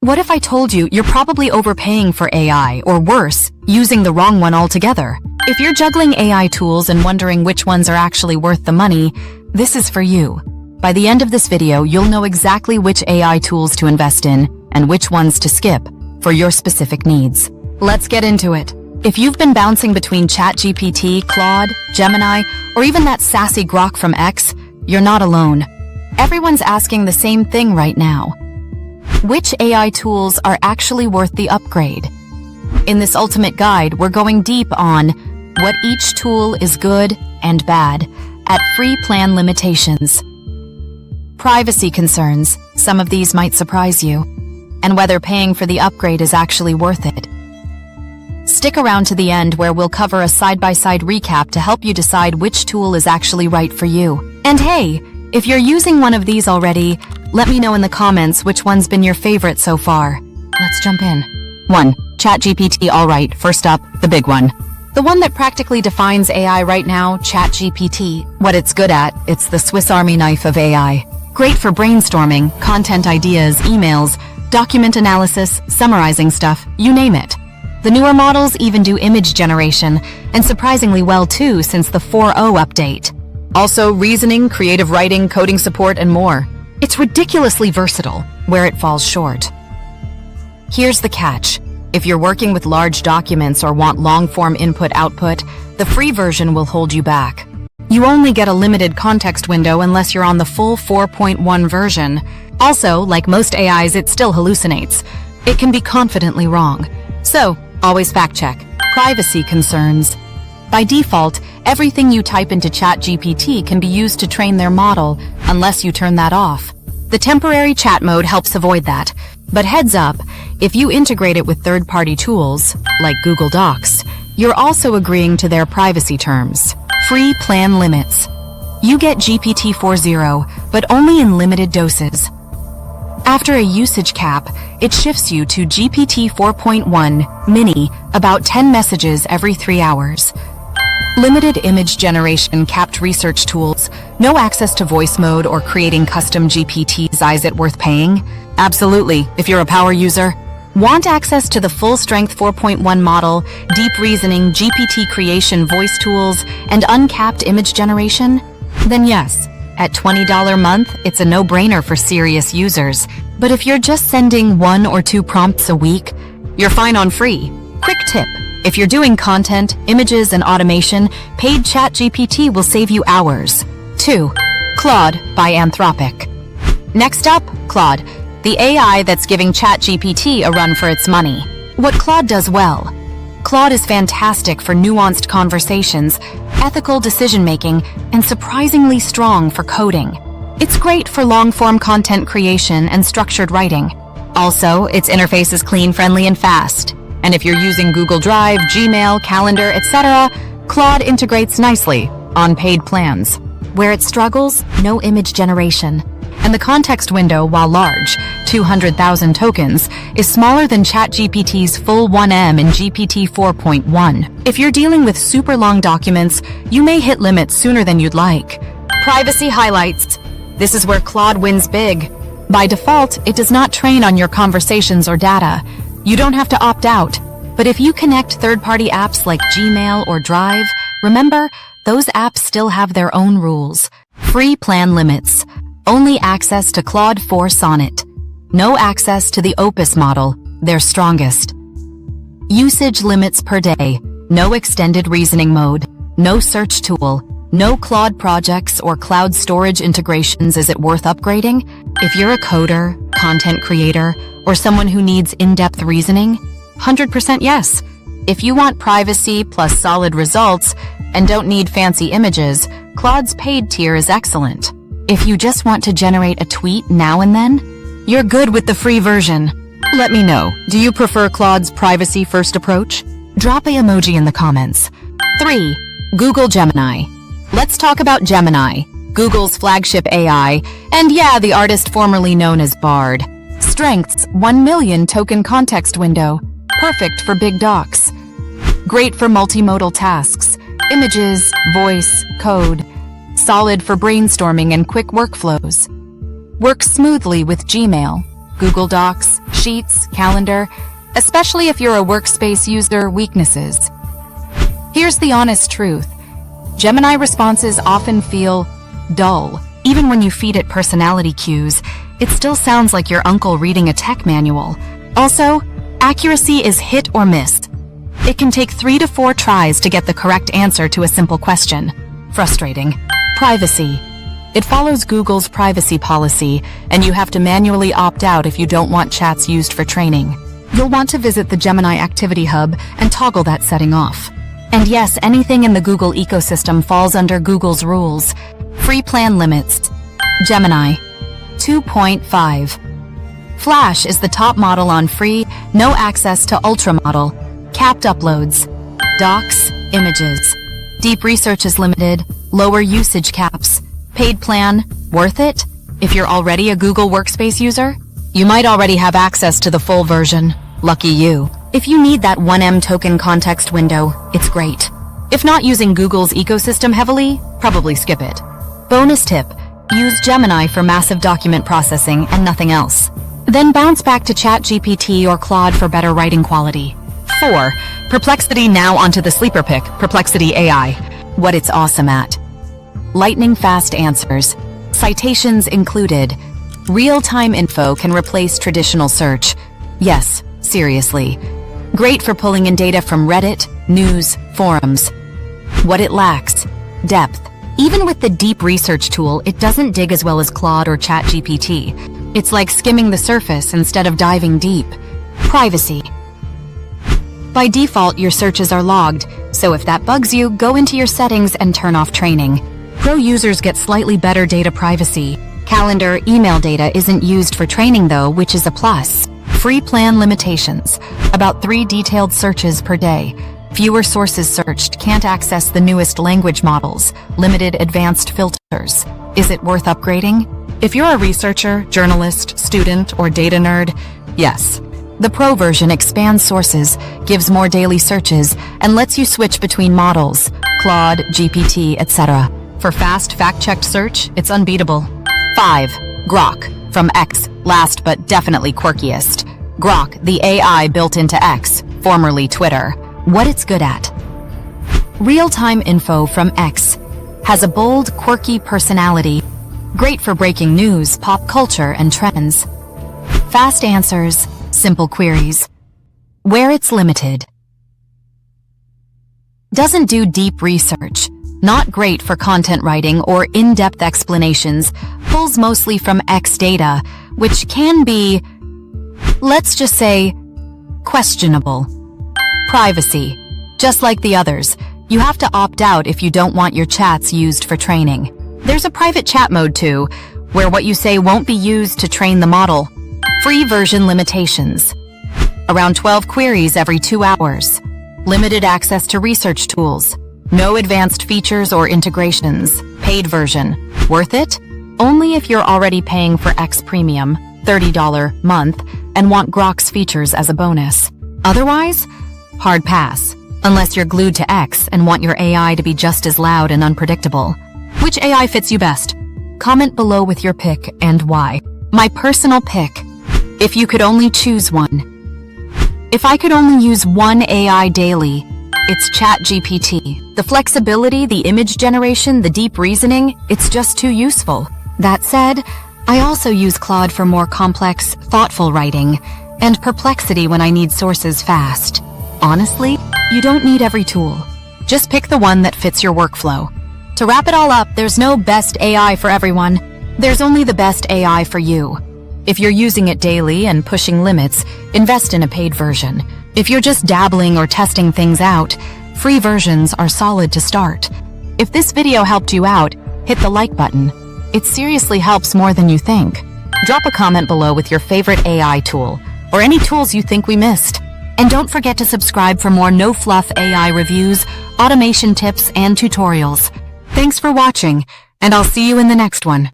What if I told you you're probably overpaying for AI, or worse, using the wrong one altogether? If you're juggling AI tools and wondering which ones are actually worth the money, this is for you. By the end of this video, you'll know exactly which AI tools to invest in and which ones to skip for your specific needs. Let's get into it. If you've been bouncing between ChatGPT, Claude, Gemini, or even that sassy Grok from X, you're not alone. Everyone's asking the same thing right now. Which AI tools are actually worth the upgrade? In this ultimate guide, we're going deep on what each tool is good and bad at free plan limitations. Privacy concerns, some of these might surprise you, and whether paying for the upgrade is actually worth it. Stick around to the end where we'll cover a side-by-side recap to help you decide which tool is actually right for you. And hey, if you're using one of these already, let me know in the comments which one's been your favorite so far. Let's jump in. 1. ChatGPT. Alright, first up, the big one. The one that practically defines AI right now, ChatGPT. What it's good at, it's the Swiss Army knife of AI. Great for brainstorming, content ideas, emails, document analysis, summarizing stuff, you name it. The newer models even do image generation, and surprisingly well too since the 4.0 update. Also reasoning, creative writing, coding support, and more. It's ridiculously versatile, where it falls short. Here's the catch. If you're working with large documents or want long-form input-output, the free version will hold you back. You only get a limited context window unless you're on the full 4.1 version. Also, like most AIs, it still hallucinates. It can be confidently wrong. So, always fact-check. Privacy concerns. By default, everything you type into ChatGPT can be used to train their model, unless you turn that off. The temporary chat mode helps avoid that. But heads up, if you integrate it with third-party tools, like Google Docs, you're also agreeing to their privacy terms. Free plan limits. You get GPT 4.0, but only in limited doses. After a usage cap, it shifts you to GPT 4.1 Mini, about 10 messages every 3 hours. Limited image generation, capped research tools, no access to voice mode or creating custom GPTs. Is it worth paying? Absolutely, if you're a power user. Want access to the full-strength 4.1 model, deep reasoning, GPT creation voice tools, and uncapped image generation? Then yes, at $20 a month, it's a no-brainer for serious users. But if you're just sending 1 or 2 prompts a week, you're fine on free. Quick tip. If you're doing content, images, and automation, paid ChatGPT will save you hours. 2. Claude by Anthropic. Next up, Claude, the AI that's giving ChatGPT a run for its money. What Claude does well. Claude is fantastic for nuanced conversations, ethical decision-making, and surprisingly strong for coding. It's great for long-form content creation and structured writing. Also, its interface is clean, friendly, and fast. And if you're using Google Drive, Gmail, Calendar, etc., Claude integrates nicely on paid plans. Where it struggles, no image generation. And the context window, while large, 200,000 tokens, is smaller than ChatGPT's full 1M in GPT 4.1. If you're dealing with super long documents, you may hit limits sooner than you'd like. Privacy highlights. This is where Claude wins big. By default, it does not train on your conversations or data. You don't have to opt out, but if you connect third-party apps like Gmail or Drive, remember, those apps still have their own rules. Free plan limits. Only access to Claude 4 Sonnet. No access to the Opus model, their strongest. Usage limits per day. No extended reasoning mode. No search tool. No Claude projects or cloud storage integrations. Is it worth upgrading? If you're a coder, content creator, or someone who needs in-depth reasoning, 100% yes. If you want privacy plus solid results and don't need fancy images, Claude's paid tier is excellent. If you just want to generate a tweet now and then, you're good with the free version. Let me know, do you prefer Claude's privacy-first approach? Drop an emoji in the comments. 3. Google Gemini. Let's talk about Gemini, Google's flagship AI, and yeah, the artist formerly known as Bard. Strengths, 1 million token context window. Perfect for big docs. Great for multimodal tasks. Images, voice, code. Solid for brainstorming and quick workflows. Works smoothly with Gmail, Google Docs, Sheets, Calendar, especially if you're a workspace user. Weaknesses. Here's the honest truth. Gemini responses often feel dull. Even when you feed it personality cues, it still sounds like your uncle reading a tech manual. Also, accuracy is hit or miss. It can take 3 to 4 tries to get the correct answer to a simple question. Frustrating. Privacy. It follows Google's privacy policy, and you have to manually opt out if you don't want chats used for training. You'll want to visit the Gemini Activity Hub and toggle that setting off. And yes, anything in the Google ecosystem falls under Google's rules. Free plan limits. Gemini 2.5. Flash is the top model on free, no access to Ultra model. Capped uploads. Docs, images. Deep research is limited, lower usage caps. Paid plan, worth it? If you're already a Google Workspace user, you might already have access to the full version. Lucky you. If you need that 1M token context window, it's great. If not using Google's ecosystem heavily, probably skip it. Bonus tip, use Gemini for massive document processing and nothing else. Then bounce back to ChatGPT or Claude for better writing quality. 4. Perplexity. Now onto the sleeper pick, Perplexity AI. What it's awesome at. Lightning fast answers. Citations included. Real-time info can replace traditional search. Yes, seriously. Great for pulling in data from Reddit, news, forums. What it lacks. Depth. Even with the deep research tool, it doesn't dig as well as Claude or ChatGPT. It's like skimming the surface instead of diving deep. Privacy. By default, your searches are logged, so if that bugs you, go into your settings and turn off training. Pro users get slightly better data privacy. Calendar, email data isn't used for training though, which is a plus. Free plan limitations. About 3 detailed searches per day. Fewer sources searched, can't access the newest language models. Limited advanced filters. Is it worth upgrading? If you're a researcher, journalist, student, or data nerd, yes. The Pro version expands sources, gives more daily searches, and lets you switch between models, Claude, GPT, etc. For fast, fact-checked search, it's unbeatable. 5. Grok, from X, last but definitely quirkiest. Grok, the AI built into X, formerly Twitter. What it's good at. Real-time info from X. Has a bold, quirky personality. Great for breaking news, pop culture, and trends. Fast answers, simple queries. Where it's limited. Doesn't do deep research. Not great for content writing or in-depth explanations. Pulls mostly from X data, which can be, let's just say, questionable. Privacy. Just like the others, you have to opt out if you don't want your chats used for training. There's a private chat mode too, where what you say won't be used to train the model. Free version limitations. Around 12 queries every 2 hours. Limited access to research tools. No advanced features or integrations. Paid version. Worth it? Only if you're already paying for X Premium, $30 month, and want Grok's features as a bonus. Otherwise, hard pass. Unless you're glued to X and want your AI to be just as loud and unpredictable. Which AI fits you best? Comment below with your pick and why. My personal pick. If you could only choose one. If I could only use one AI daily, it's ChatGPT. The flexibility, the image generation, the deep reasoning, it's just too useful. That said, I also use Claude for more complex, thoughtful writing, and Perplexity when I need sources fast. Honestly, you don't need every tool. Just pick the one that fits your workflow. To wrap it all up, there's no best AI for everyone. There's only the best AI for you. If you're using it daily and pushing limits, invest in a paid version. If you're just dabbling or testing things out, free versions are solid to start. If this video helped you out, hit the like button. It seriously helps more than you think. Drop a comment below with your favorite AI tool, or any tools you think we missed. And don't forget to subscribe for more no-fluff AI reviews, automation tips, and tutorials. Thanks for watching, and I'll see you in the next one.